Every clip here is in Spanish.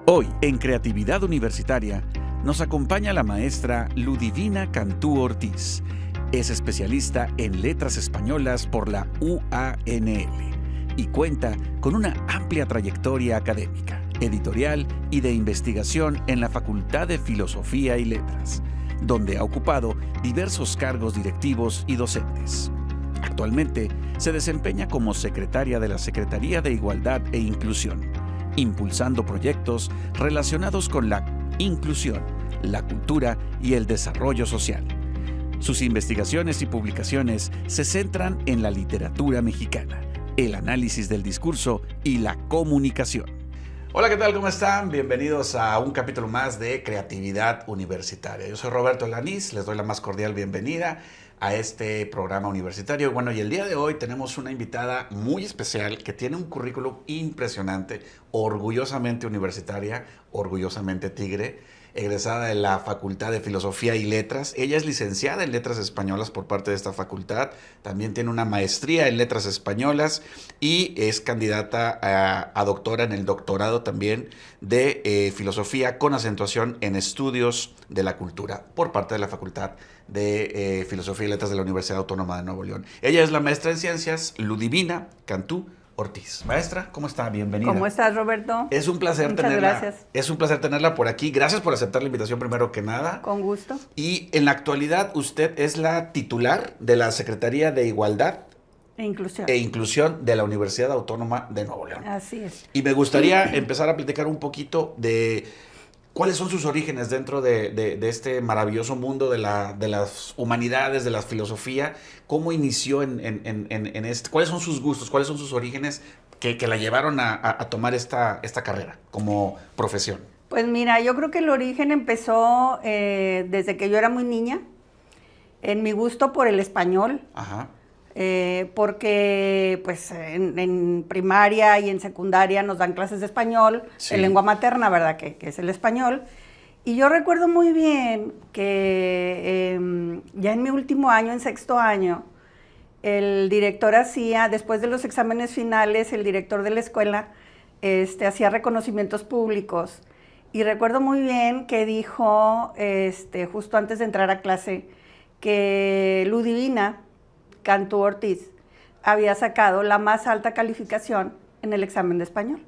Hoy, en Creatividad Universitaria, nos acompaña la maestra Ludivina Cantú Ortiz. Es especialista en letras españolas por la UANL y cuenta con una amplia trayectoria académica, editorial y de investigación en la Facultad de Filosofía y Letras, donde ha ocupado diversos cargos directivos y docentes. Actualmente se desempeña como secretaria de la Secretaría de Igualdad e Inclusión, impulsando proyectos relacionados con la inclusión, la cultura y el desarrollo social. Sus investigaciones y publicaciones se centran en la literatura mexicana, el análisis del discurso y la comunicación. Hola, ¿qué tal? ¿Cómo están? Bienvenidos a un capítulo más de Creatividad Universitaria. Yo soy Roberto Lanís, les doy la más cordial bienvenida a este programa universitario. Bueno, y el día de hoy tenemos una invitada muy especial que tiene un currículum impresionante, orgullosamente universitaria, orgullosamente tigre, egresada de la Facultad de Filosofía y Letras. Ella es licenciada en Letras Españolas por parte de esta facultad. También tiene una maestría en Letras Españolas y es candidata a doctora en el doctorado también de Filosofía con acentuación en Estudios de la Cultura por parte de la Facultad de Filosofía y Letras de la Universidad Autónoma de Nuevo León. Ella es la maestra en Ciencias Ludivina Cantú Ortiz. Maestra, ¿cómo está? Bienvenida. ¿Cómo estás, Roberto? Es un placer tenerla. Gracias. Es un placer tenerla por aquí. Gracias por aceptar la invitación primero que nada. Con gusto. Y en la actualidad usted es la titular de la Secretaría de Igualdad e Inclusión de la Universidad Autónoma de Nuevo León. Así es. Y me gustaría empezar a platicar un poquito de cuáles son sus orígenes dentro de este maravilloso mundo de las humanidades, de la filosofía. ¿Cómo inició en este? ¿Cuáles son sus gustos? ¿Cuáles son sus orígenes que la llevaron a tomar esta carrera como profesión? Pues mira, yo creo que el origen empezó desde que yo era muy niña, en mi gusto por el español. Ajá. Porque pues en primaria y en secundaria nos dan clases de español, sí, de lengua materna, ¿verdad? Que es el español. Y yo recuerdo muy bien que ya en mi último año, en sexto año, el director hacía, después de los exámenes finales, el director de la escuela hacía reconocimientos públicos. Y recuerdo muy bien que dijo, justo antes de entrar a clase, que Ludivina Cantú Ortiz había sacado la más alta calificación en el examen de español.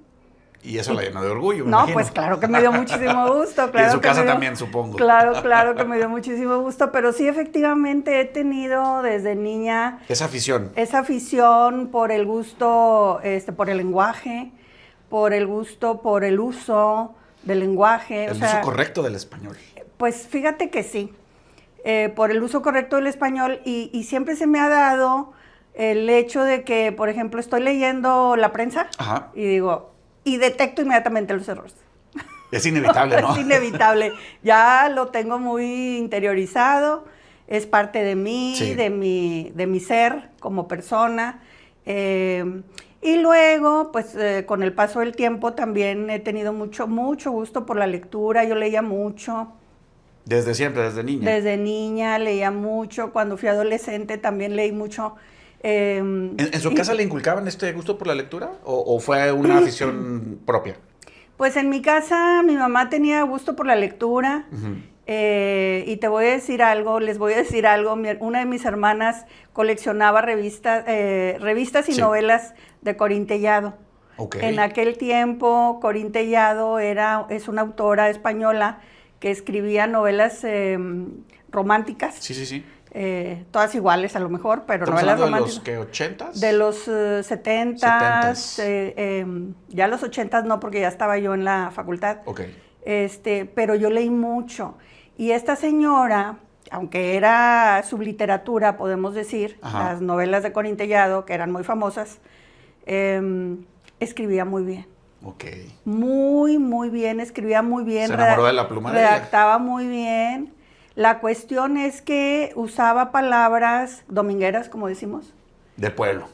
Y eso la llenó de orgullo, me No, imagino. Pues claro que me dio muchísimo gusto. Claro y en su que casa me dio, también, supongo. Claro que me dio muchísimo gusto, pero sí, efectivamente, he tenido desde niña Esa afición. Esa afición por el gusto, por el lenguaje, por el gusto, por el uso del lenguaje. El uso correcto del español. Pues fíjate que sí. Por el uso correcto del español y siempre se me ha dado el hecho de que, por ejemplo, estoy leyendo la prensa. Ajá. Y detecto inmediatamente los errores. Es inevitable, ¿no? Es inevitable. Ya lo tengo muy interiorizado, es parte de mí, sí, de mi ser como persona. Y luego, pues con el paso del tiempo también he tenido mucho gusto por la lectura. Yo leía mucho. Desde siempre, desde niña. Desde niña leía mucho. Cuando fui adolescente también leí mucho. ¿En su casa le inculcaban este gusto por la lectura o fue una afición propia? Pues en mi casa mi mamá tenía gusto por la lectura. Uh-huh. Y te voy a decir algo, les voy a decir algo. Una de mis hermanas coleccionaba revistas y sí, novelas de Corín Tellado. Okay. En aquel tiempo, Corín Tellado es una autora española que escribía novelas románticas. Sí. Todas iguales a lo mejor, pero novelas románticas. ¿De los ¿80s? De los 70s. Ya los 80s no, porque ya estaba yo en la facultad. Okay. Pero yo leí mucho. Y esta señora, aunque era subliteratura, podemos decir, ajá, las novelas de Corín Tellado, que eran muy famosas, escribía muy bien. Okay. Muy bien, escribía muy bien. Se enamoró de la pluma de ella. Redactaba muy bien. La cuestión es que usaba palabras domingueras, como decimos. De pueblo.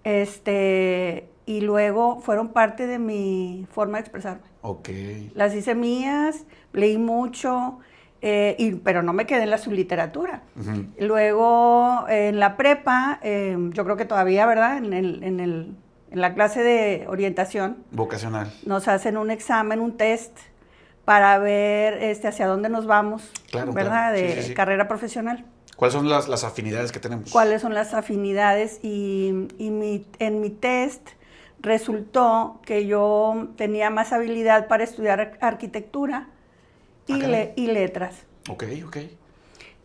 Y luego fueron parte de mi forma de expresarme. Okay. Las hice mías, leí mucho, pero no me quedé en la subliteratura. Uh-huh. Luego, en la prepa, yo creo que todavía, ¿verdad? En En la clase de orientación. Vocacional. Nos hacen un examen, un test, para ver hacia dónde nos vamos, claro, ¿verdad? Claro. De carrera profesional. ¿Cuáles son las afinidades que tenemos? ¿Cuáles son las afinidades? Y en mi test resultó que yo tenía más habilidad para estudiar arquitectura y letras. Ok.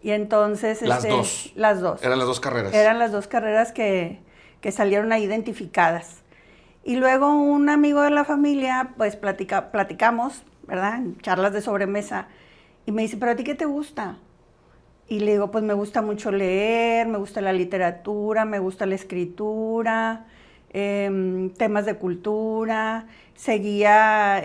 Y entonces... Las dos. Las dos. Eran las dos carreras. Eran las dos carreras que salieron ahí identificadas. Y luego un amigo de la familia, pues platicamos, ¿verdad? En charlas de sobremesa. Y me dice, ¿pero a ti qué te gusta? Y le digo, pues me gusta mucho leer, me gusta la literatura, me gusta la escritura, temas de cultura. Seguía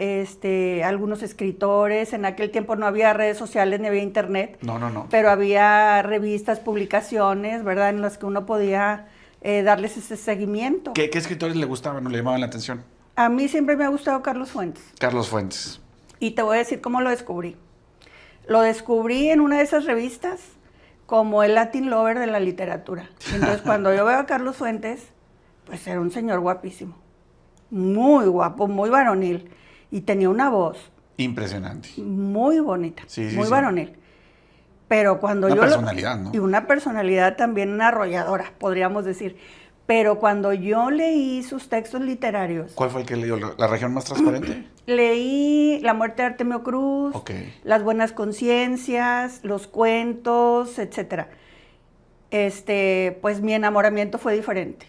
algunos escritores. En aquel tiempo no había redes sociales ni había internet. No. Pero había revistas, publicaciones, ¿verdad? En las que uno podía darles ese seguimiento. ¿Qué escritores le gustaban o le llamaban la atención? A mí siempre me ha gustado Carlos Fuentes. Carlos Fuentes. Y te voy a decir cómo lo descubrí. Lo descubrí en una de esas revistas como el Latin Lover de la literatura. Entonces, cuando yo veo a Carlos Fuentes, pues era un señor guapísimo. Muy guapo, muy varonil. Y tenía una voz. Impresionante. Muy bonita. Sí, muy varonil. Pero cuando una personalidad, ¿no? Y una personalidad también arrolladora, podríamos decir. Pero cuando yo leí sus textos literarios... ¿Cuál fue el que leyó? ¿La región más transparente? Leí La muerte de Artemio Cruz, Las buenas conciencias, los cuentos, etc. Pues mi enamoramiento fue diferente.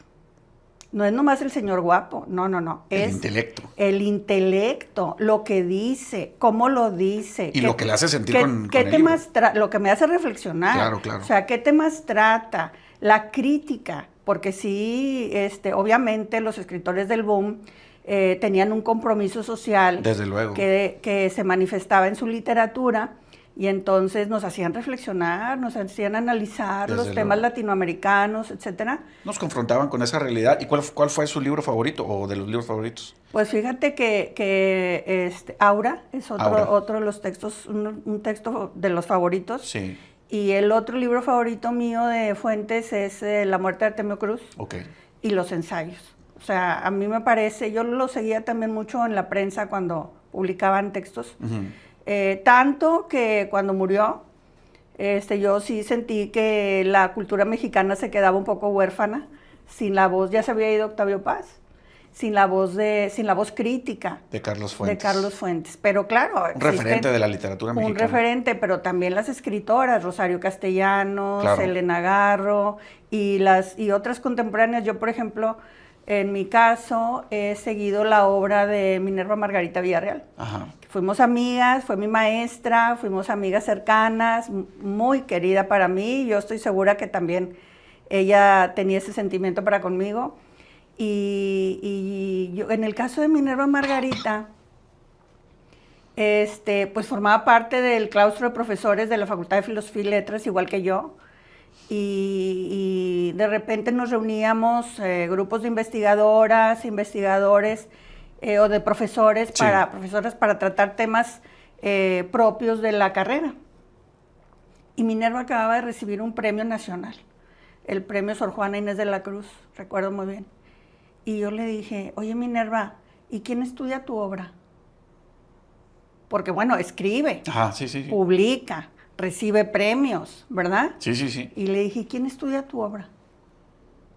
No es nomás el señor guapo, no. El intelecto. El intelecto, lo que dice, cómo lo dice. Y lo que le hace sentir con ¿qué el temas lo que me hace reflexionar. Claro. O sea, ¿qué temas trata? La crítica, porque sí, obviamente los escritores del boom tenían un compromiso social. Desde luego. Que se manifestaba en su literatura. Y entonces nos hacían reflexionar, nos hacían analizar los temas latinoamericanos, etcétera. Nos confrontaban con esa realidad. ¿Y cuál fue su libro favorito o de los libros favoritos? Pues fíjate que Aura es otro de los textos, un texto de los favoritos. Sí. Y el otro libro favorito mío de Fuentes es La muerte de Artemio Cruz. Y los ensayos. O sea, a mí me parece, yo lo seguía también mucho en la prensa cuando publicaban textos. Tanto que cuando murió, yo sí sentí que la cultura mexicana se quedaba un poco huérfana, sin la voz, ya se había ido Octavio Paz, sin la voz crítica. De Carlos Fuentes. Pero claro. Un referente de la literatura mexicana. Un referente, pero también las escritoras, Rosario Castellanos, Elena Garro, y otras contemporáneas. Yo, por ejemplo, en mi caso, he seguido la obra de Minerva Margarita Villarreal. Fuimos amigas, fue mi maestra, fuimos amigas cercanas, muy querida para mí. Yo estoy segura que también ella tenía ese sentimiento para conmigo. Y yo, en el caso de Minerva Margarita, pues formaba parte del claustro de profesores de la Facultad de Filosofía y Letras, igual que yo. Y de repente nos reuníamos grupos de investigadoras, investigadores o de profesoras para tratar temas propios de la carrera. Y Minerva acababa de recibir un premio nacional, el premio Sor Juana Inés de la Cruz, recuerdo muy bien. Y yo le dije, oye Minerva, ¿y quién estudia tu obra? Porque bueno, escribe, publica, recibe premios, ¿verdad? Sí. Y le dije, ¿quién estudia tu obra?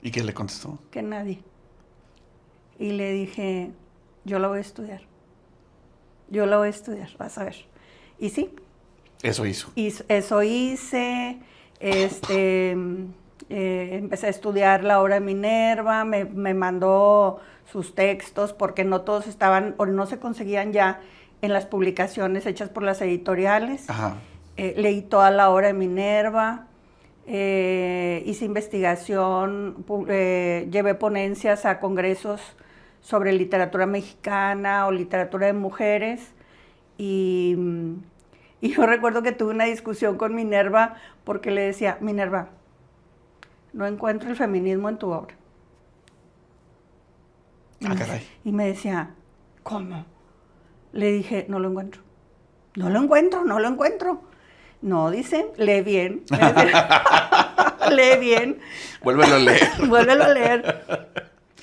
¿Y qué le contestó? Que nadie. Y le dije, yo la voy a estudiar. Vas a ver. Y sí. Eso hizo. Eso hice. Empecé a estudiar la obra de Minerva, me mandó sus textos porque no todos estaban o no se conseguían ya en las publicaciones hechas por las editoriales. Leí toda la obra de Minerva, hice investigación, llevé ponencias a congresos sobre literatura mexicana o literatura de mujeres y yo recuerdo que tuve una discusión con Minerva porque le decía, Minerva, no encuentro el feminismo en tu obra. Caray. Y me decía, ¿cómo? Le dije, no lo encuentro. No, dice, lee bien. Lee bien. Vuélvelo a leer. Vuélvelo a leer.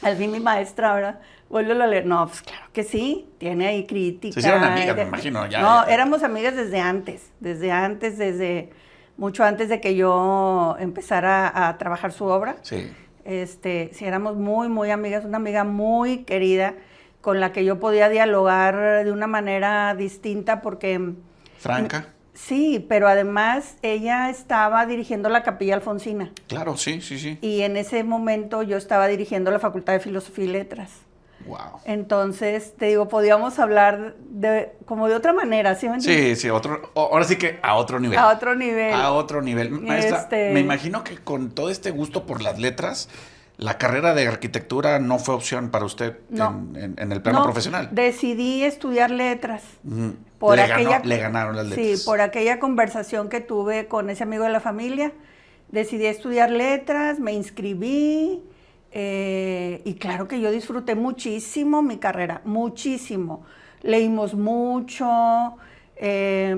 Al fin mi maestra ahora, vuelvo a leer. No, pues claro que sí, tiene ahí crítica. Se hicieron amigas, me imagino. No, éramos amigas desde mucho antes de que yo empezara a trabajar su obra. Sí. Sí, éramos muy, muy amigas, una amiga muy querida, con la que yo podía dialogar de una manera distinta porque... ¿Franca? Sí, pero además ella estaba dirigiendo la Capilla Alfonsina. Claro, sí. Y en ese momento yo estaba dirigiendo la Facultad de Filosofía y Letras. Wow. Entonces, te digo, podíamos hablar como de otra manera, ¿sí me entiendes? Sí, ahora sí que a otro nivel. A otro nivel. A otro nivel. Maestra, me imagino que con todo este gusto por las letras, la carrera de arquitectura no fue opción para usted en el plano profesional. Decidí estudiar letras. Le ganaron las letras. Sí, por aquella conversación que tuve con ese amigo de la familia, decidí estudiar letras, me inscribí, y claro que yo disfruté muchísimo mi carrera, muchísimo. Leímos mucho,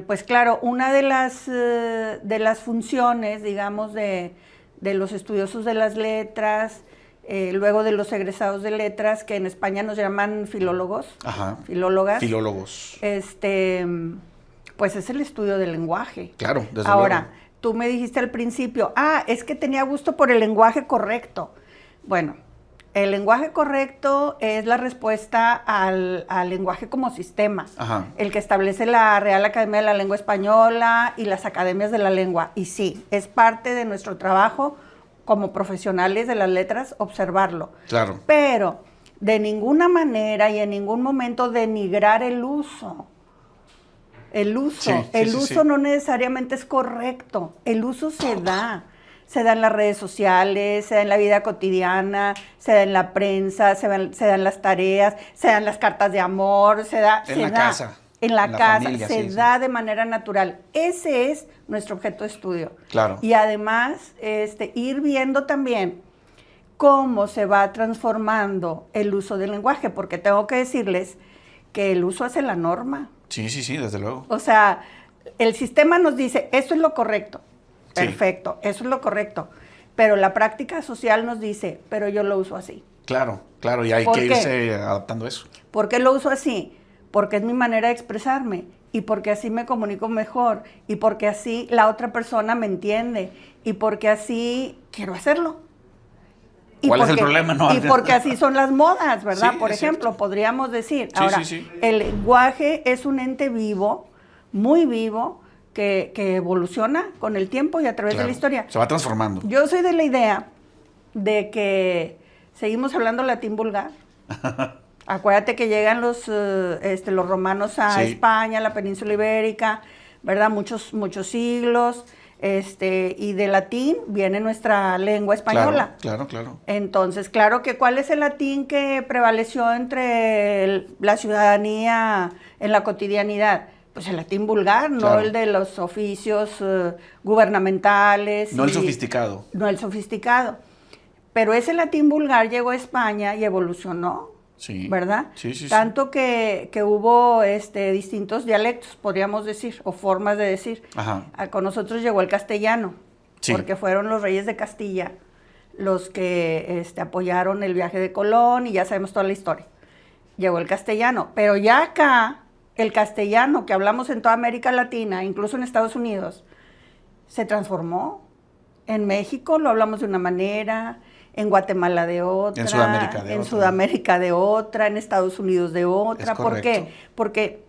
pues claro, una de las funciones, digamos, de los estudiosos de las letras, luego de los egresados de letras, que en España nos llaman filólogos, filólogas. Filólogos. Pues es el estudio del lenguaje. Claro, desde Ahora, luego. tú me dijiste al principio, es que tenía gusto por el lenguaje correcto. Bueno, el lenguaje correcto es la respuesta al lenguaje como sistema, el que establece la Real Academia de la Lengua Española y las academias de la lengua. Y sí, es parte de nuestro trabajo como profesionales de las letras observarlo. Claro. Pero de ninguna manera y en ningún momento denigrar el uso. El uso no necesariamente es correcto, el uso se da en las redes sociales, se da en la vida cotidiana, se da en la prensa, se da en las tareas, se dan las cartas de amor, se da en la casa, en la casa, familia, se da de manera natural. Ese es nuestro objeto de estudio. Claro. Y además, ir viendo también cómo se va transformando el uso del lenguaje, porque tengo que decirles que el uso hace la norma. Sí, desde luego. O sea, el sistema nos dice, esto es lo correcto, perfecto, eso es lo correcto, pero la práctica social nos dice, pero yo lo uso así. Claro, y hay que irse adaptando a eso. ¿Por qué lo uso así? Porque es mi manera de expresarme, y porque así me comunico mejor, y porque así la otra persona me entiende, y porque así quiero hacerlo. ¿Cuál es el problema? No, y porque así son las modas, ¿verdad? Sí, por ejemplo, podríamos decir. Sí, Ahora, sí. El lenguaje es un ente vivo, muy vivo, que evoluciona con el tiempo y a través de la historia. Se va transformando. Yo soy de la idea de que seguimos hablando latín vulgar. Acuérdate que llegan los romanos a España, a la península ibérica, ¿verdad? Muchos siglos. Y de latín viene nuestra lengua española. Claro. Entonces, claro que ¿cuál es el latín que prevaleció entre la ciudadanía en la cotidianidad? Pues el latín vulgar, no el de los oficios gubernamentales. No el sofisticado. No el sofisticado. Pero ese latín vulgar llegó a España y evolucionó. Sí. ¿Verdad? Sí. Tanto que hubo distintos dialectos, podríamos decir, o formas de decir. Con nosotros llegó el castellano, porque fueron los reyes de Castilla los que apoyaron el viaje de Colón y ya sabemos toda la historia. Llegó el castellano, pero ya acá, el castellano que hablamos en toda América Latina, incluso en Estados Unidos, se transformó. En México lo hablamos de una manera, en Guatemala de otra, en Sudamérica de otra, en Estados Unidos de otra. ¿Por qué? Porque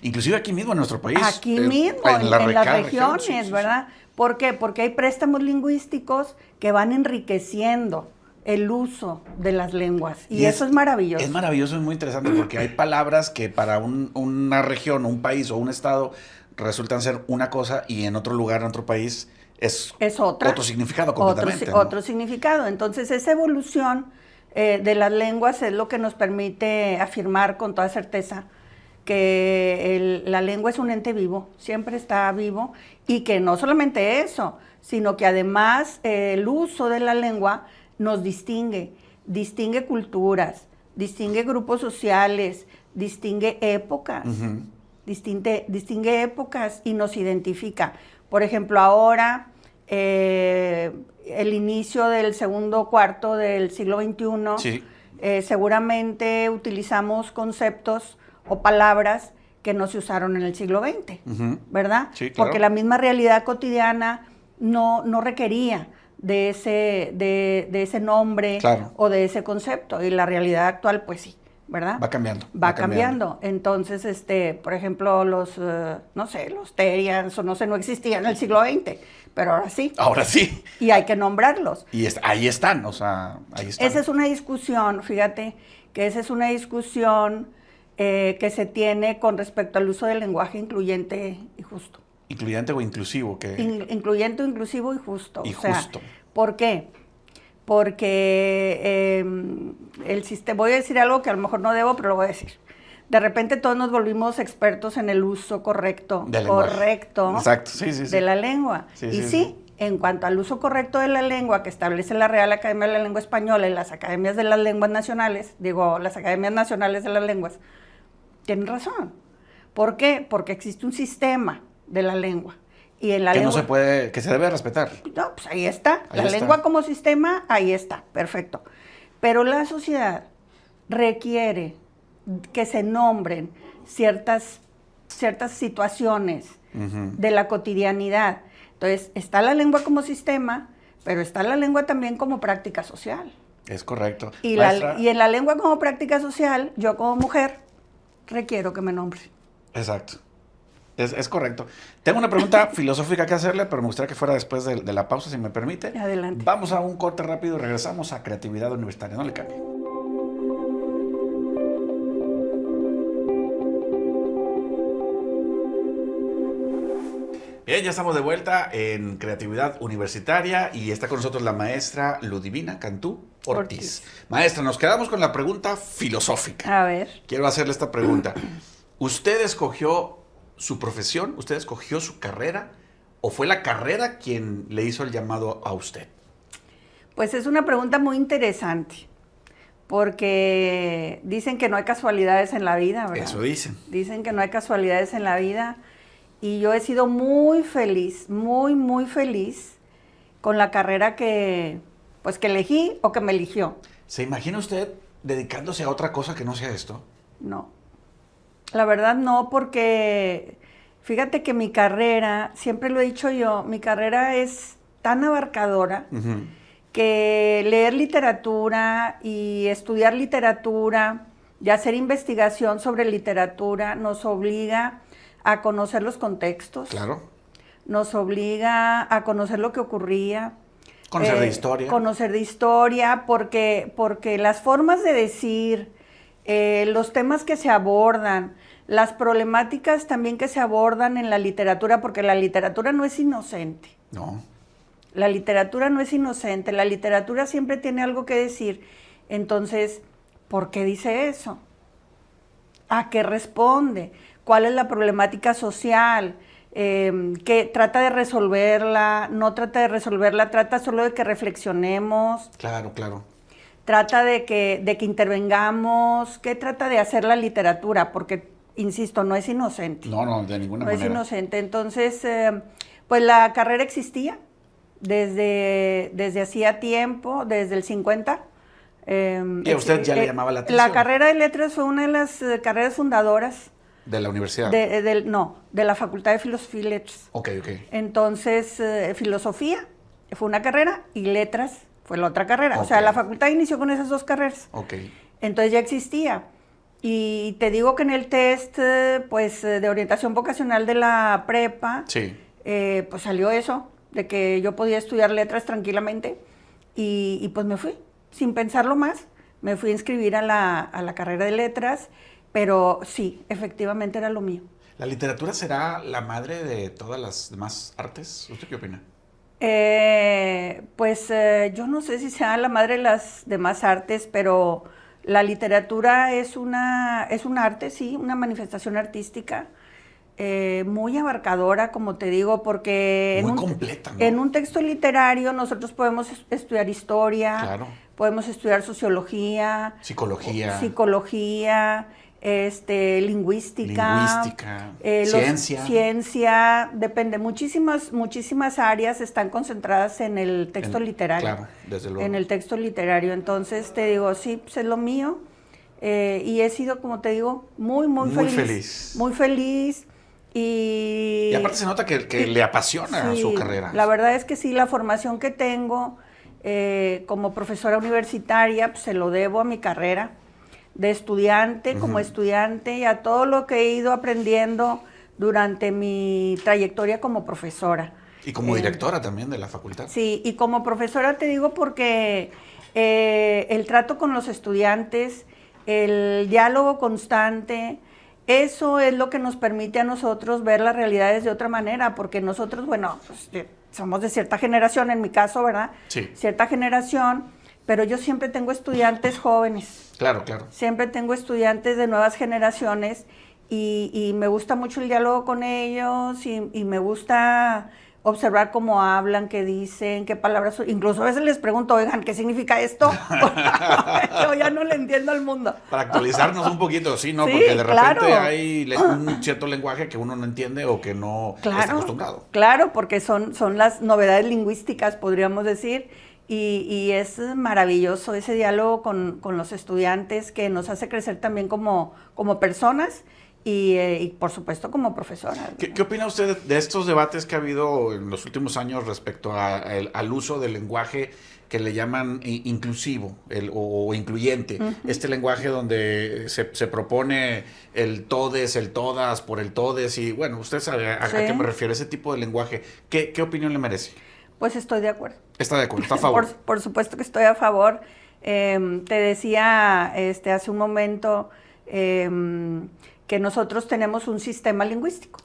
inclusive aquí mismo en nuestro país. Aquí mismo, en las regiones, ¿verdad? ¿Por qué? Porque hay préstamos lingüísticos que van enriqueciendo el uso de las lenguas. Y eso es maravilloso. Es maravilloso, es muy interesante, porque hay palabras que para una región, un país o un estado resultan ser una cosa y en otro lugar, en otro país, es otro significado completamente. Otro significado. Entonces, esa evolución de las lenguas es lo que nos permite afirmar con toda certeza que la lengua es un ente vivo, siempre está vivo, y que no solamente eso, sino que además el uso de la lengua nos distingue culturas, distingue grupos sociales, distingue épocas, distingue épocas y nos identifica. Por ejemplo, ahora, el inicio del segundo cuarto del siglo XXI, seguramente utilizamos conceptos o palabras que no se usaron en el siglo XX, ¿verdad? Sí, claro. Porque la misma realidad cotidiana no requería de ese nombre, claro, o de ese concepto, y la realidad actual, pues sí, ¿verdad? Va cambiando. Va cambiando. Entonces, por ejemplo, los Terians, o no sé, no existían en el siglo XX, pero ahora sí. Ahora sí. Y hay que nombrarlos. Y ahí están, o sea, ahí están. Esa es una discusión, fíjate, que esa es una discusión que se tiene con respecto al uso del lenguaje incluyente y justo. Incluyente o inclusivo. Incluyente, inclusivo y justo. Y justo. ¿Por qué? Porque el sistema, voy a decir algo que a lo mejor no debo, pero lo voy a decir. De repente todos nos volvimos expertos en el uso correcto Exacto. Sí, de la lengua. Sí, en cuanto al uso correcto de la lengua que establece la Real Academia de la Lengua Española y las Academias de las Lenguas Nacionales, las Academias Nacionales de las Lenguas, tienen razón. ¿Por qué? Porque existe un sistema de la lengua. Y en la que lengua, no se puede, que se debe respetar. No, pues ahí está. La lengua como sistema, ahí está, perfecto. Pero la sociedad requiere que se nombren ciertas situaciones de la cotidianidad. Entonces, está la lengua como sistema, pero está la lengua también como práctica social. Es correcto. Y en la lengua como práctica social, yo como mujer requiero que me nombren. Exacto. Es correcto. Tengo una pregunta filosófica que hacerle, pero me gustaría que fuera después de la pausa, si me permite. Adelante. Vamos a un corte rápido y regresamos a Creatividad Universitaria. No le cambie. Bien, ya estamos de vuelta en Creatividad Universitaria y está con nosotros la maestra Ludivina Cantú Ortiz. Maestra, nos quedamos con la pregunta filosófica. A ver. Quiero hacerle esta pregunta. ¿Usted escogió su profesión? ¿Usted escogió su carrera? ¿O fue la carrera quien le hizo el llamado a usted? Pues es una pregunta muy interesante, porque dicen que no hay casualidades en la vida, ¿verdad? Eso dicen. Dicen que no hay casualidades en la vida, y yo he sido muy feliz, muy, muy feliz con la carrera que elegí o que me eligió. ¿Se imagina usted dedicándose a otra cosa que no sea esto? No. La verdad no, porque fíjate que mi carrera, siempre lo he dicho yo, mi carrera es tan abarcadora que leer literatura y estudiar literatura y hacer investigación sobre literatura nos obliga a conocer los contextos. Claro. Nos obliga a conocer lo que ocurría. Conocer de historia. Conocer de historia, porque las formas de decir, los temas que se abordan, las problemáticas también que se abordan en la literatura, porque la literatura no es inocente. No. La literatura no es inocente, la literatura siempre tiene algo que decir. Entonces, ¿por qué dice eso? ¿A qué responde? ¿Cuál es la problemática social? Que trata de resolverla, no trata de resolverla, trata solo de que reflexionemos. Claro, claro. Trata de que intervengamos. ¿Qué trata de hacer la literatura? Porque, insisto, no es inocente. No, de ninguna manera. No es inocente. Entonces, pues la carrera existía desde hacía tiempo, desde el 50. ¿Y a usted ya le llamaba la atención? La carrera de letras fue una de las carreras fundadoras. ¿De la universidad? De la Facultad de Filosofía y Letras. Ok. Entonces, filosofía fue una carrera y letras fue la otra carrera. Okay. O sea, la facultad inició con esas dos carreras. Ok. Entonces ya existía. Y te digo que en el test, pues, de orientación vocacional de la prepa, sí. Pues salió eso, de que yo podía estudiar letras tranquilamente. Y pues me fui, sin pensarlo más. Me fui a inscribir a la carrera de letras. Pero sí, efectivamente era lo mío. ¿La literatura será la madre de todas las demás artes? ¿Usted qué opina? Yo no sé si sea la madre de las demás artes, pero la literatura es un arte, sí, una manifestación artística muy abarcadora, como te digo, porque muy completa, ¿no? En un texto literario nosotros podemos estudiar historia, claro. Podemos estudiar sociología, psicología, lingüística, ciencia, depende. Muchísimas áreas están concentradas en el texto literario. Claro, desde luego. En el texto literario. Entonces, te digo, sí, pues es lo mío. Y he sido, como te digo, muy feliz. Muy feliz. Y aparte se nota que le apasiona su carrera. La verdad es que sí, la formación que tengo como profesora universitaria, pues se lo debo a mi carrera de estudiante, como estudiante, y a todo lo que he ido aprendiendo durante mi trayectoria como profesora. Y como directora también de la facultad. Sí, y como profesora te digo porque el trato con los estudiantes, el diálogo constante, eso es lo que nos permite a nosotros ver las realidades de otra manera, porque nosotros, bueno, pues, somos de cierta generación, en mi caso, ¿verdad? Sí. Cierta generación, pero yo siempre tengo estudiantes jóvenes. Claro, claro. Siempre tengo estudiantes de nuevas generaciones y me gusta mucho el diálogo con ellos y me gusta observar cómo hablan, qué dicen, qué palabras. Incluso a veces les pregunto, oigan, ¿qué significa esto? Yo ya no le entiendo al mundo. Para actualizarnos un poquito, sí, ¿no? Sí, porque de repente claro. Hay un cierto lenguaje que uno no entiende o que no está acostumbrado. Claro, porque son las novedades lingüísticas, podríamos decir, y es maravilloso ese diálogo con los estudiantes que nos hace crecer también como personas. Y por supuesto como profesora. ¿Qué opina usted de estos debates que ha habido en los últimos años respecto al uso del lenguaje que le llaman inclusivo o incluyente? Este lenguaje donde se propone el todes, el todas, por el todes, y bueno, usted sabe a qué me refiero, ese tipo de lenguaje. ¿Qué opinión le merece? Pues estoy de acuerdo. ¿Está de acuerdo? ¿Está a favor? Por supuesto que estoy a favor. Te decía hace un momento que nosotros tenemos un sistema lingüístico,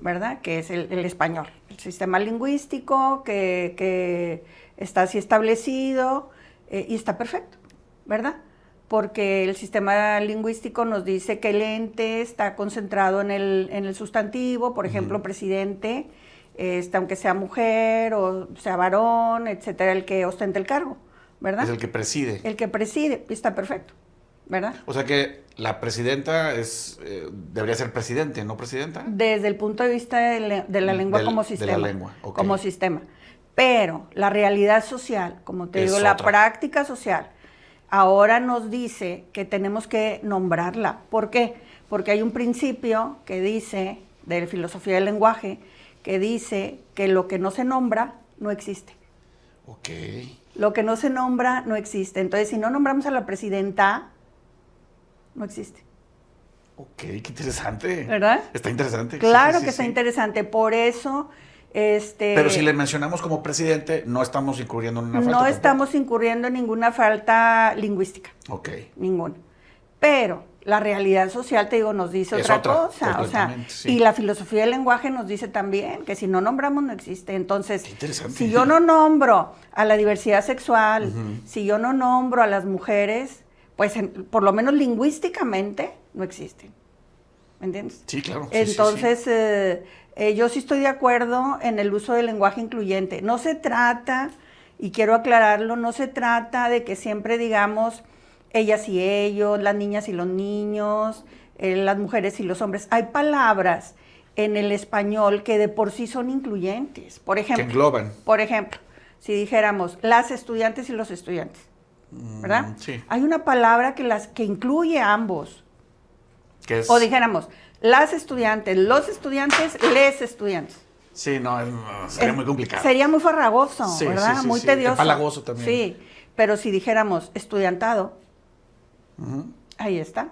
¿verdad? Que es el español. El sistema lingüístico que está así establecido y está perfecto, ¿verdad? Porque el sistema lingüístico nos dice que el ente está concentrado en el sustantivo, por ejemplo, presidente, aunque sea mujer o sea varón, etcétera, el que ostente el cargo, ¿verdad? Es el que preside. El que preside, y está perfecto, ¿verdad? O sea que la presidenta debería ser presidente, ¿no presidenta? Desde el punto de vista de la lengua como sistema. De la lengua, ok. Como sistema. Pero la realidad social, como te digo, la práctica social, ahora nos dice que tenemos que nombrarla. ¿Por qué? Porque hay un principio que dice, de la filosofía del lenguaje, que dice que lo que no se nombra no existe. Ok. Lo que no se nombra no existe. Entonces, si no nombramos a la presidenta, no existe. Ok, qué interesante. ¿Verdad? Está interesante. Claro que está interesante. Por eso, Pero si le mencionamos como presidente, no estamos incurriendo en una falta. No estamos incurriendo en ninguna falta lingüística. Ok. Ninguna. Pero la realidad social, te digo, nos dice otra cosa. O sea, y la filosofía del lenguaje nos dice también que si no nombramos no existe. Entonces, si yo no nombro a la diversidad sexual, si yo no nombro a las mujeres, pues por lo menos lingüísticamente no existen. ¿Me entiendes? Sí, claro. Entonces, yo sí estoy de acuerdo en el uso del lenguaje incluyente. No se trata, y quiero aclararlo, no se trata de que siempre digamos ellas y ellos, las niñas y los niños, las mujeres y los hombres. Hay palabras en el español que de por sí son incluyentes. Por ejemplo, que engloban. Por ejemplo, si dijéramos las estudiantes y los estudiantes, ¿verdad? Sí. Hay una palabra que incluye a ambos. ¿Qué es? O dijéramos, las estudiantes, los estudiantes, les estudiantes. Sí, no, sería muy complicado. Sería muy farragoso, sí, ¿verdad? Sí, muy tedioso. Empalagoso también. Sí, pero si dijéramos estudiantado, ahí está,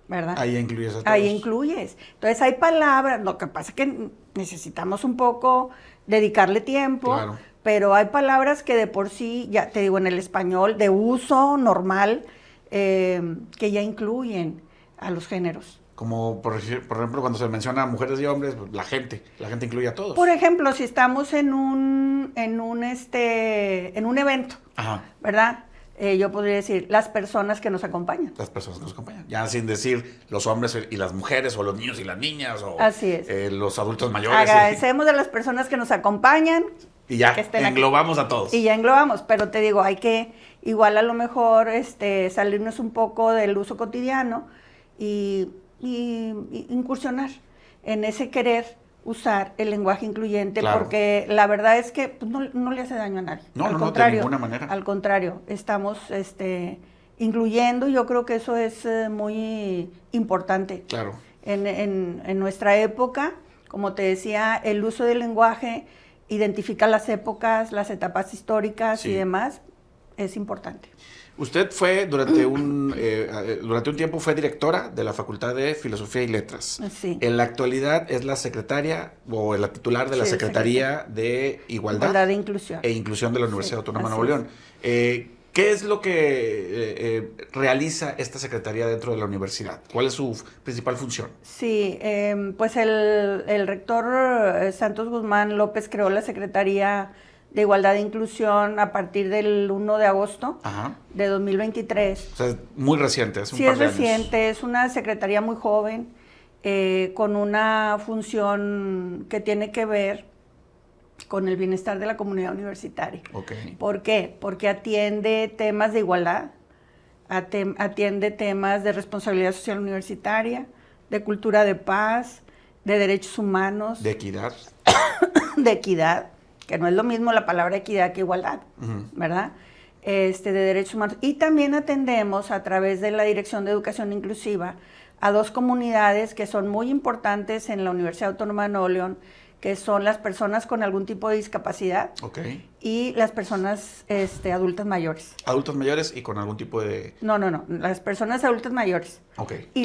¿verdad? Ahí incluyes a todos. Ahí incluyes. Entonces hay palabras, lo que pasa es que necesitamos un poco dedicarle tiempo, claro. Pero hay palabras que de por sí, ya te digo, en el español de uso normal, que ya incluyen a los géneros. Como, por ejemplo, cuando se menciona mujeres y hombres, pues, la gente incluye a todos. Por ejemplo, si estamos en un evento, ¿verdad? Yo podría decir las personas que nos acompañan. Las personas que nos acompañan. Ya sin decir los hombres y las mujeres, o los niños y las niñas, o así es. Los adultos mayores. Agradecemos a las personas que nos acompañan. Y ya englobamos a todos. Y ya englobamos, pero te digo, hay que igual a lo mejor salirnos un poco del uso cotidiano y incursionar en ese querer usar el lenguaje incluyente, Claro. porque la verdad es que pues, no le hace daño a nadie. No, de ninguna manera. Al contrario, estamos incluyendo, y yo creo que eso es muy importante. Claro. En nuestra época, como te decía, el uso del lenguaje identifica las épocas, las etapas históricas Sí. y demás, es importante. Usted fue durante un tiempo fue directora de la Facultad de Filosofía y Letras. Sí. En la actualidad es la secretaria o la titular de la Sí, Secretaría de Igualdad e Inclusión. e Inclusión de la Universidad Autónoma de así Nuevo León. ¿Qué es lo que realiza esta secretaría dentro de la universidad? ¿Cuál es su principal función? Sí, pues el rector Santos Guzmán López creó la Secretaría de Igualdad e Inclusión a partir del 1 de agosto Ajá. de 2023. O sea, es muy reciente, es un Sí, par es de años. reciente, es una secretaría muy joven, con una función que tiene que ver con el bienestar de la comunidad universitaria. Ok. ¿Por qué? Porque atiende temas de igualdad, atiende temas de responsabilidad social universitaria, de cultura de paz, de derechos humanos, De equidad. de equidad, que no es lo mismo la palabra equidad que igualdad, ¿verdad? De derechos humanos. Y también atendemos a través de la Dirección de Educación Inclusiva a dos comunidades que son muy importantes en la Universidad Autónoma de Nuevo León, que son las personas con algún tipo de discapacidad Ok. y las personas adultas mayores. Adultos mayores y con algún tipo de... No, las personas adultas mayores. Ok. Y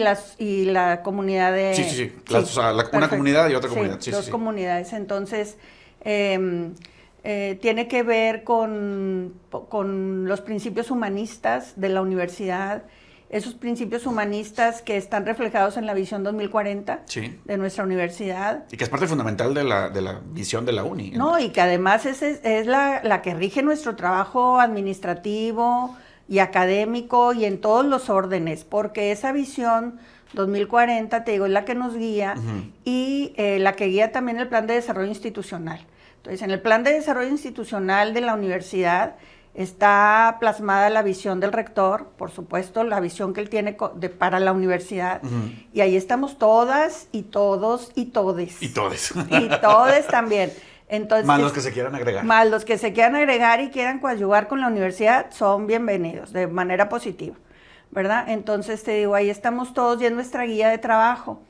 la comunidad de... Sí. O sea, una perfecto. comunidad y otra comunidad. Sí, dos sí. comunidades. Entonces, tiene que ver con los principios humanistas de la universidad, esos principios humanistas que están reflejados en la visión 2040 Sí. de nuestra universidad. Y que es parte fundamental de la visión de la uni. No, y que además es la que rige nuestro trabajo administrativo y académico y en todos los órdenes, porque esa visión 2040, te digo, es la que nos guía y la que guía también el plan de desarrollo institucional. Entonces, en el plan de desarrollo institucional de la universidad está plasmada la visión del rector, por supuesto, la visión que él tiene para la universidad. Y ahí estamos todas y todos y todes. Y todes. Y todes también. Entonces, Más los que se quieran agregar. Más los que se quieran agregar y quieran coadyuvar con la universidad son bienvenidos de manera positiva, ¿verdad? Entonces, te digo, ahí estamos todos y es nuestra guía de trabajo.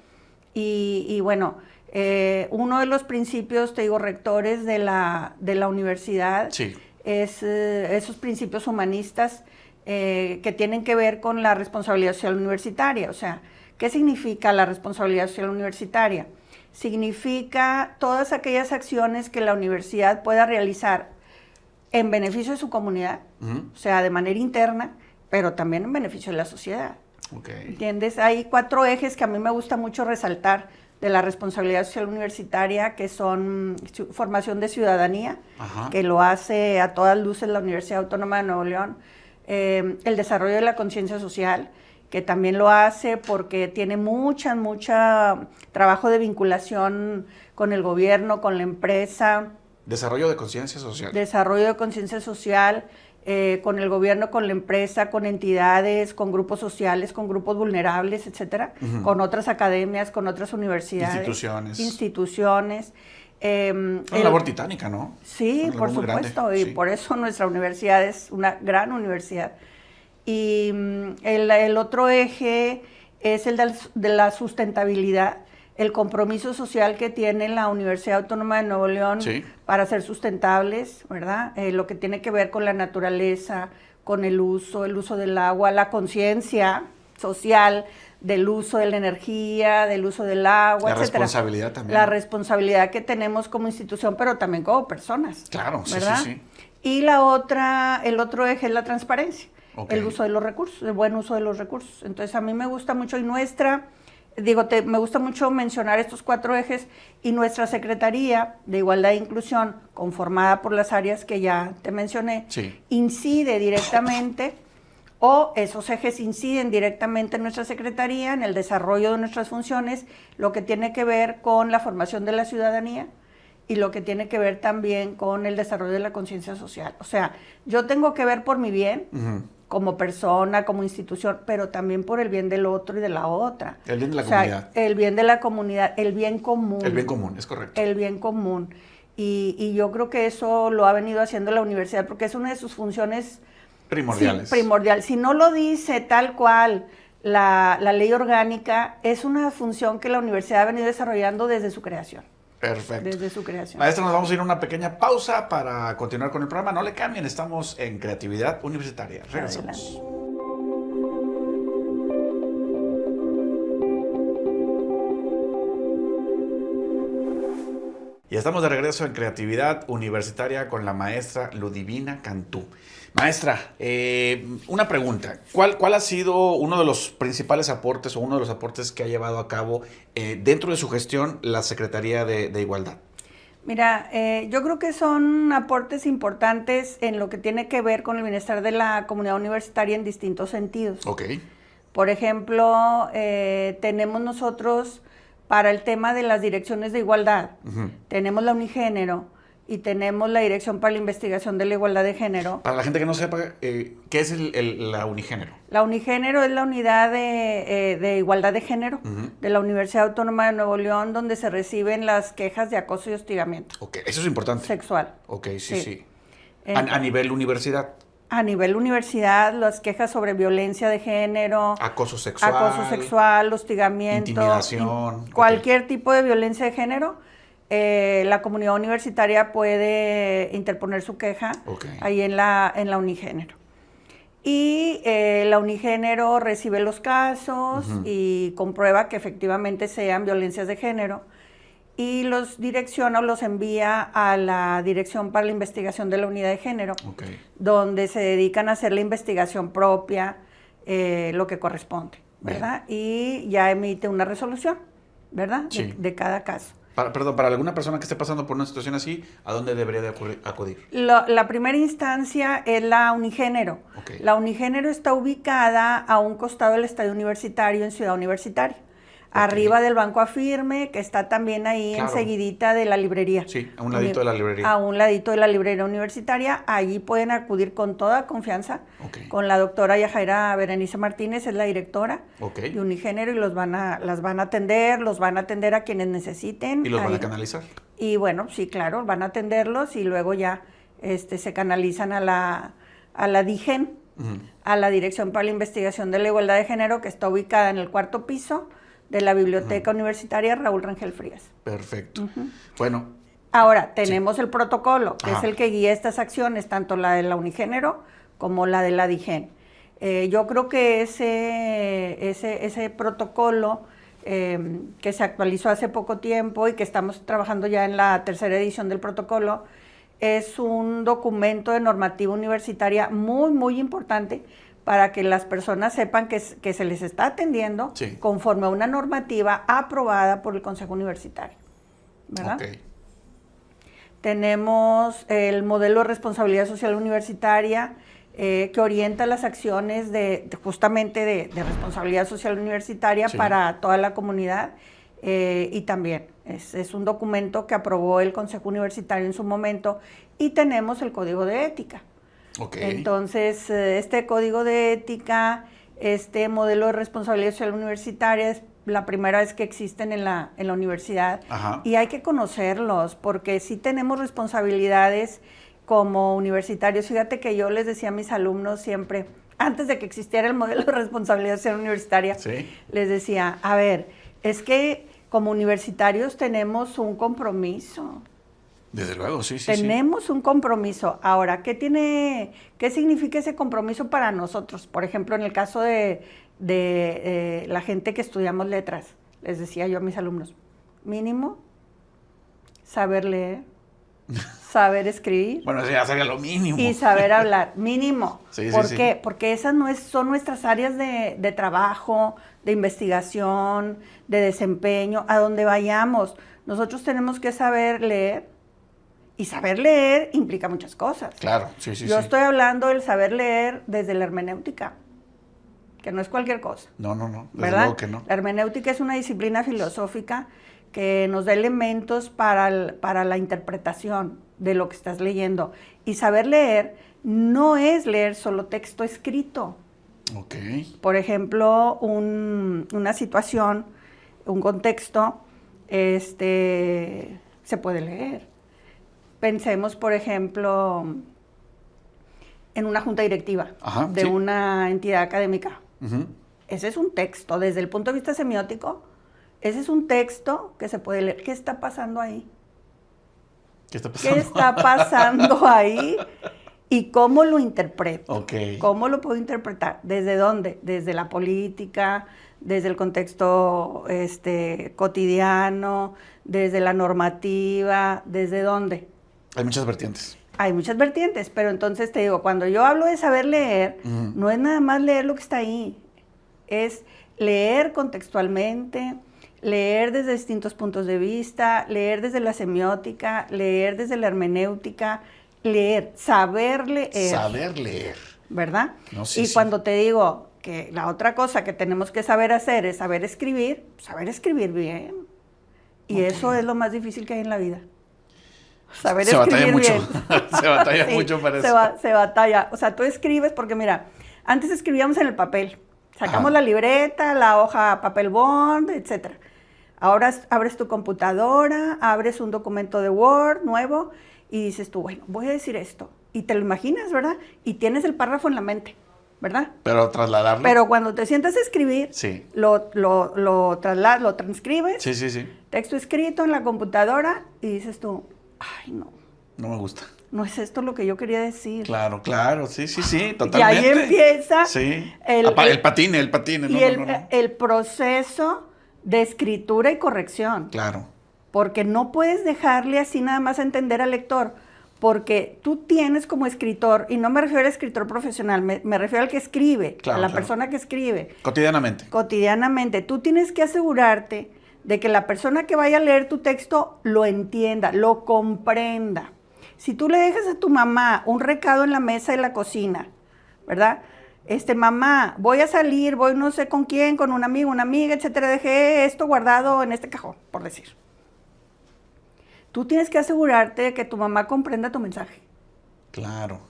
Y bueno, uno de los principios, te digo, rectores de la universidad Sí. es esos principios humanistas que tienen que ver con la responsabilidad social universitaria. O sea, ¿qué significa la responsabilidad social universitaria? Significa todas aquellas acciones que la universidad pueda realizar en beneficio de su comunidad, o sea, de manera interna, pero también en beneficio de la sociedad. Okay. ¿Entiendes? Hay 4 ejes que a mí me gusta mucho resaltar de la responsabilidad social universitaria, que son formación de ciudadanía, Ajá. que lo hace a todas luces la Universidad Autónoma de Nuevo León, el desarrollo de la conciencia social, que también lo hace porque tiene mucha trabajo de vinculación con el gobierno, con la empresa. Desarrollo de conciencia social. Desarrollo de conciencia social, con el gobierno, con la empresa, con entidades, con grupos sociales, con grupos vulnerables, etcétera, con otras academias, con otras universidades. Instituciones. Una labor titánica, ¿no? Sí, por supuesto, y por eso nuestra universidad es una gran universidad. Y el otro eje es el de la sustentabilidad, el compromiso social que tiene la Universidad Autónoma de Nuevo León para ser sustentables, ¿verdad? Lo que tiene que ver con la naturaleza, con el uso del agua, la conciencia social del uso de la energía, del uso del agua, etcétera. La responsabilidad también. La responsabilidad que tenemos como institución, pero también como personas. Claro, ¿verdad? sí. Y el otro eje es la transparencia, el uso de los recursos, el buen uso de los recursos. Entonces, a mí me gusta mucho, me gusta mucho mencionar estos 4 ejes, y nuestra Secretaría de Igualdad e Inclusión, conformada por las áreas que ya te mencioné, incide directamente, o esos ejes inciden directamente en nuestra Secretaría, en el desarrollo de nuestras funciones, lo que tiene que ver con la formación de la ciudadanía y lo que tiene que ver también con el desarrollo de la conciencia social. O sea, yo tengo que ver por mi bien, como persona, como institución, pero también por el bien del otro y de la otra. El bien de la comunidad. El bien de la comunidad, el bien común. El bien común, es correcto. El bien común. Y yo creo que eso lo ha venido haciendo la universidad porque es una de sus funciones primordiales. Sí, primordial. Si no lo dice tal cual la ley orgánica, es una función que la universidad ha venido desarrollando desde su creación. Perfecto. Desde su creación. Maestra, nos vamos a ir a una pequeña pausa para continuar con el programa. No le cambien, estamos en Creatividad Universitaria. Regresamos. Adelante. Y estamos de regreso en Creatividad Universitaria con la maestra Ludivina Cantú. Maestra, una pregunta. ¿Cuál ha sido uno de los principales aportes o uno de los aportes que ha llevado a cabo dentro de su gestión la Secretaría de Igualdad? Mira, yo creo que son aportes importantes en lo que tiene que ver con el bienestar de la comunidad universitaria en distintos sentidos. Ok. Por ejemplo, tenemos nosotros para el tema de las direcciones de igualdad, tenemos la Unigénero y tenemos la Dirección para la Investigación de la Igualdad de Género. Para la gente que no sepa, ¿qué es la Unigénero? La Unigénero es la unidad de igualdad de género de la Universidad Autónoma de Nuevo León, donde se reciben las quejas de acoso y hostigamiento. Ok, eso es importante. Sexual. Ok, sí. A nivel universidad. A nivel universidad, las quejas sobre violencia de género, acoso sexual, hostigamiento, intimidación, cualquier tipo de violencia de género, la comunidad universitaria puede interponer su queja ahí en la Unigénero. Y la Unigénero recibe los casos y comprueba que efectivamente sean violencias de género y los direcciona o los envía a la Dirección para la Investigación de la Unidad de Género, donde se dedican a hacer la investigación propia, lo que corresponde, ¿verdad? Y ya emite una resolución, ¿verdad? Sí. De cada caso. Para alguna persona que esté pasando por una situación así, ¿a dónde debería de acudir? La primera instancia es la Unigénero. La Unigénero está ubicada a un costado del Estadio Universitario en Ciudad Universitaria. Arriba del Banco Afirme, que está también ahí enseguidita de la librería. Sí, a un ladito de la librería. A un ladito de la librería universitaria. Allí pueden acudir con toda confianza con la doctora Yajaira Berenice Martínez, es la directora de Unigénero, y las van a atender, los van a atender a quienes necesiten. ¿Y los van a canalizar? Y bueno, sí, claro, van a atenderlos y luego ya se canalizan a la DIGEN, a la Dirección para la Investigación de la Igualdad de Género, que está ubicada en el 4º piso de la Biblioteca Universitaria Raúl Rangel Frías. Perfecto. Bueno. Ahora, tenemos el protocolo, que es el que guía estas acciones, tanto la de la Unigénero como la de la DIGEN. Yo creo que ese protocolo que se actualizó hace poco tiempo y que estamos trabajando ya en la 3ª edición del protocolo, es un documento de normativa universitaria muy, muy importante para que las personas sepan que se les está atendiendo conforme a una normativa aprobada por el Consejo Universitario, ¿verdad? Tenemos el modelo de responsabilidad social universitaria que orienta las acciones justamente de responsabilidad social universitaria para toda la comunidad y también es un documento que aprobó el Consejo Universitario en su momento, y tenemos el Código de Ética. Entonces, este código de ética, este modelo de responsabilidad social universitaria es la primera vez que existen en la universidad. Y hay que conocerlos porque sí tenemos responsabilidades como universitarios. Fíjate que yo les decía a mis alumnos siempre, antes de que existiera el modelo de responsabilidad social universitaria, les decía, a ver, es que como universitarios tenemos un compromiso. Desde luego, sí. Tenemos un compromiso. Ahora, ¿qué significa ese compromiso para nosotros? Por ejemplo, en el caso de la gente que estudiamos letras, les decía yo a mis alumnos, mínimo, saber leer, saber escribir. Bueno, eso ya sería lo mínimo. Y saber hablar, mínimo. ¿Por qué? Porque esas son nuestras áreas de trabajo, de investigación, de desempeño, a donde vayamos. Nosotros tenemos que saber leer. Y saber leer implica muchas cosas. Claro, Yo estoy hablando del saber leer desde la hermenéutica, que no es cualquier cosa. No, desde ¿verdad? luego que no. La hermenéutica es una disciplina filosófica que nos da elementos para la interpretación de lo que estás leyendo. Y saber leer no es leer solo texto escrito. Ok. Por ejemplo, una situación, un contexto, se puede leer. Pensemos, por ejemplo, en una junta directiva de una entidad académica. Uh-huh. Ese es un texto, desde el punto de vista semiótico, ese es un texto que se puede leer. ¿Qué está pasando ahí? ¿Qué está pasando? ¿Qué está pasando ahí? ¿Y cómo lo interpreto? Okay. ¿Cómo lo puedo interpretar? ¿Desde dónde? Desde la política, desde el contexto cotidiano, desde la normativa, ¿desde dónde? Hay muchas vertientes. Hay muchas vertientes, pero entonces te digo, cuando yo hablo de saber leer, no es nada más leer lo que está ahí, es leer contextualmente, leer desde distintos puntos de vista, leer desde la semiótica, leer desde la hermenéutica, leer, saber leer. Saber leer. ¿Verdad? No, sí, y sí. cuando te digo que la otra cosa que tenemos que saber hacer es saber escribir bien. Y eso es lo más difícil que hay en la vida. Saber escribir bien. Se batalla Sí, mucho para eso. Se batalla. O sea, tú escribes porque mira, antes escribíamos en el papel. Sacamos la libreta, la hoja papel bond, etcétera. Ahora abres tu computadora, abres un documento de Word nuevo y dices tú, bueno, voy a decir esto. Y te lo imaginas, ¿verdad? Y tienes el párrafo en la mente, ¿verdad? Pero trasladarlo. Pero cuando te sientas a escribir, sí. lo transcribes, Sí. texto escrito en la computadora y dices tú, ay, no. No me gusta. No es esto lo que yo quería decir. Claro, sí, totalmente. Y ahí empieza el patine. Y el proceso de escritura y corrección. Claro. Porque no puedes dejarle así nada más a entender al lector, porque tú tienes como escritor, y no me refiero al escritor profesional, me refiero al que escribe, a la persona que escribe. Cotidianamente. Tú tienes que asegurarte de que la persona que vaya a leer tu texto lo entienda, lo comprenda. Si tú le dejas a tu mamá un recado en la mesa de la cocina, ¿verdad? Mamá, voy a salir, voy no sé con quién, con un amigo, una amiga, etcétera, dejé esto guardado en este cajón, por decir. Tú tienes que asegurarte de que tu mamá comprenda tu mensaje. Claro.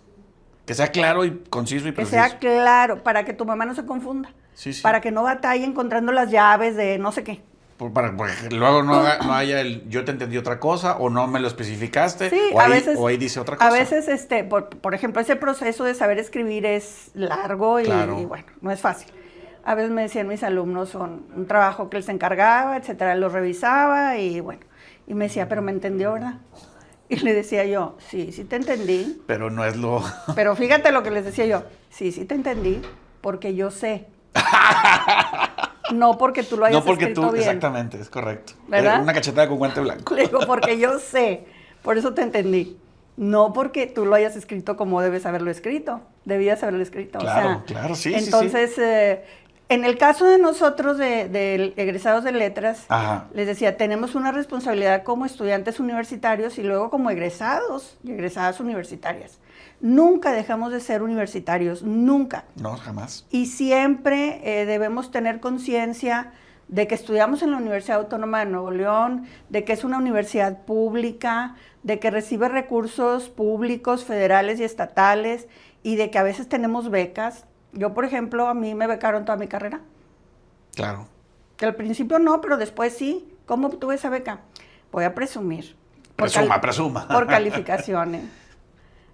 Que sea claro y conciso y preciso. Que sea claro, para que tu mamá no se confunda. Sí. Para que no batalle encontrando las llaves de no sé qué. Para que luego no haya yo te entendí otra cosa o no me lo especificaste, sí, o ahí dice otra cosa. A veces, por ejemplo, ese proceso de saber escribir es largo y bueno, no es fácil. A veces me decían mis alumnos, un trabajo que él se encargaba, etcétera, lo revisaba y bueno, y me decía, pero me entendió, ¿verdad? Y le decía yo, sí te entendí. Pero no es lo... Pero fíjate lo que les decía yo, sí te entendí, porque yo sé. No porque tú lo hayas escrito bien. Exactamente, es correcto. ¿Verdad? Una cachetada con guante blanco. Le digo, porque yo sé, por eso te entendí. No porque tú lo hayas escrito como debes haberlo escrito. Debías haberlo escrito. Claro, sí. Entonces, en el caso de nosotros, de egresados de letras, les decía, tenemos una responsabilidad como estudiantes universitarios y luego como egresados y egresadas universitarias. Nunca dejamos de ser universitarios, nunca. No, jamás. Y siempre debemos tener conciencia de que estudiamos en la Universidad Autónoma de Nuevo León, de que es una universidad pública, de que recibe recursos públicos, federales y estatales, y de que a veces tenemos becas. Yo, por ejemplo, a mí me becaron toda mi carrera. Claro. Que al principio no, pero después sí. ¿Cómo obtuve esa beca? Voy a presumir. Presuma. Por calificaciones.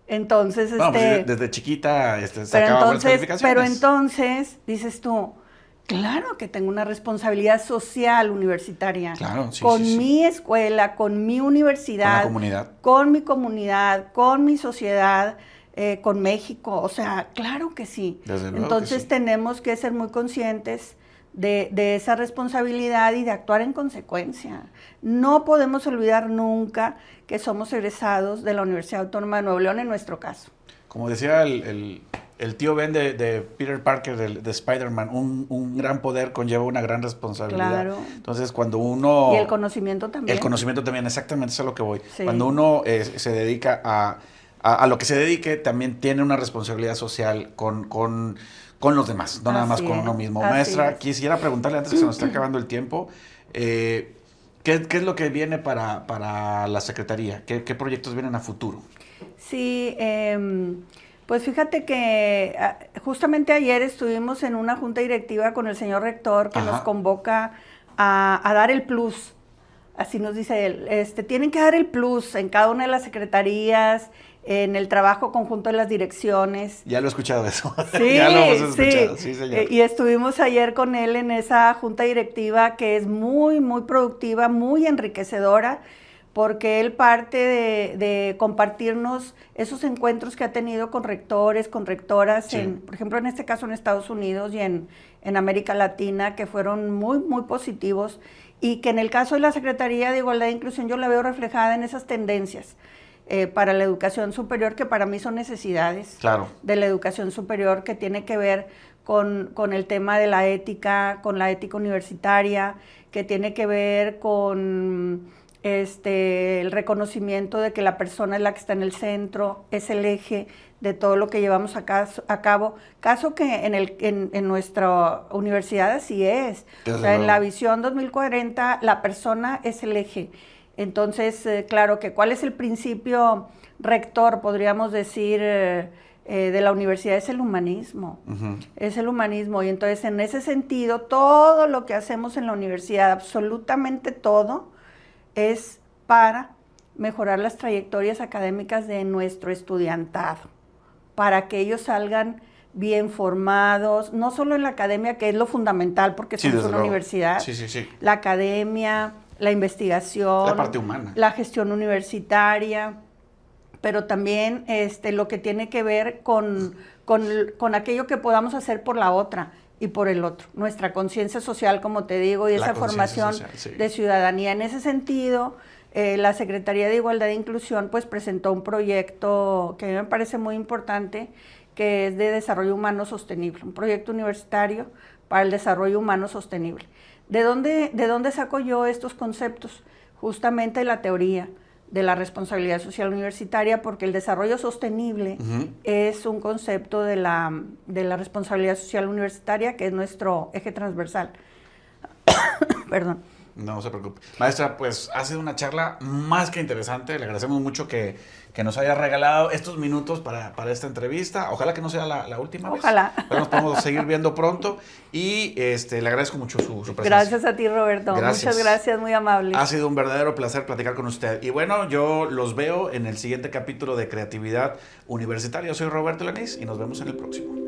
Entonces, pues desde chiquita sacaba buenas calificaciones. Pero entonces, dices tú, claro que tengo una responsabilidad social universitaria. Claro, sí. Con mi escuela, con mi universidad. Con mi comunidad, con mi sociedad, con México. O sea, claro que sí. Desde luego entonces que sí. Tenemos que ser muy conscientes de esa responsabilidad y de actuar en consecuencia. No podemos olvidar nunca que somos egresados de la Universidad Autónoma de Nuevo León en nuestro caso. Como decía el tío Ben de Peter Parker, de Spider-Man, un gran poder conlleva una gran responsabilidad. Claro. Entonces, cuando uno... Y el conocimiento también. El conocimiento también, exactamente, eso es a lo que voy. Sí. Cuando uno se dedica a lo que se dedique, también tiene una responsabilidad social con los demás, no nada más con uno mismo. Maestra, quisiera preguntarle, antes que se nos está acabando el tiempo, ¿qué es lo que viene para la Secretaría? ¿Qué proyectos vienen a futuro? Sí, Pues fíjate que justamente ayer estuvimos en una junta directiva con el señor rector que Ajá. nos convoca a dar el plus. Así nos dice él, tienen que dar el plus en cada una de las secretarías, en el trabajo conjunto de las direcciones. Ya lo he escuchado eso. Sí, ya lo hemos escuchado, sí, señor. Y estuvimos ayer con él en esa junta directiva que es muy, muy productiva, muy enriquecedora, porque él parte de compartirnos esos encuentros que ha tenido con rectores, con rectoras, Sí. por ejemplo, en este caso en Estados Unidos y en América Latina, que fueron muy, muy positivos, y que en el caso de la Secretaría de Igualdad e Inclusión yo la veo reflejada en esas tendencias para la educación superior, que para mí son necesidades Claro. de la educación superior, que tiene que ver con el tema de la ética, con la ética universitaria, que tiene que ver con el reconocimiento de que la persona es la que está en el centro, es el eje de todo lo que llevamos a cabo, caso que en nuestra universidad así es. Desde O sea, en luego. la visión 2040 la persona es el eje. Entonces, claro, que cuál es el principio rector, podríamos decir, de la universidad, es el humanismo. Ujú. Es el humanismo. Y entonces, en ese sentido, todo lo que hacemos en la universidad, absolutamente todo, es para mejorar las trayectorias académicas de nuestro estudiantado, para que ellos salgan bien formados, no solo en la academia, que es lo fundamental, porque Sí, somos desde una luego. universidad, Sí, sí, sí. la academia, la investigación, La parte humana. la gestión universitaria, pero también lo que tiene que ver con aquello que podamos hacer por la otra y por el otro. Nuestra conciencia social, como te digo, y La esa conciencia formación social, sí. de ciudadanía. En ese sentido, la Secretaría de Igualdad e Inclusión pues presentó un proyecto que a mí me parece muy importante, que es de desarrollo humano sostenible, un proyecto universitario para el desarrollo humano sostenible. ¿De dónde saco yo estos conceptos? Justamente la teoría de la responsabilidad social universitaria, porque el desarrollo sostenible es un concepto de la responsabilidad social universitaria, que es nuestro eje transversal. Perdón. No se preocupe. Maestra, pues ha sido una charla más que interesante. Le agradecemos mucho que nos haya regalado estos minutos para esta entrevista. Ojalá que no sea la última vez. Ojalá. Pero nos podemos seguir viendo pronto. Y le agradezco mucho su presencia. Gracias a ti, Roberto. Gracias. Muchas gracias, muy amable. Ha sido un verdadero placer platicar con usted. Y bueno, yo los veo en el siguiente capítulo de Creatividad Universitaria. Yo soy Roberto Lanís y nos vemos en el próximo.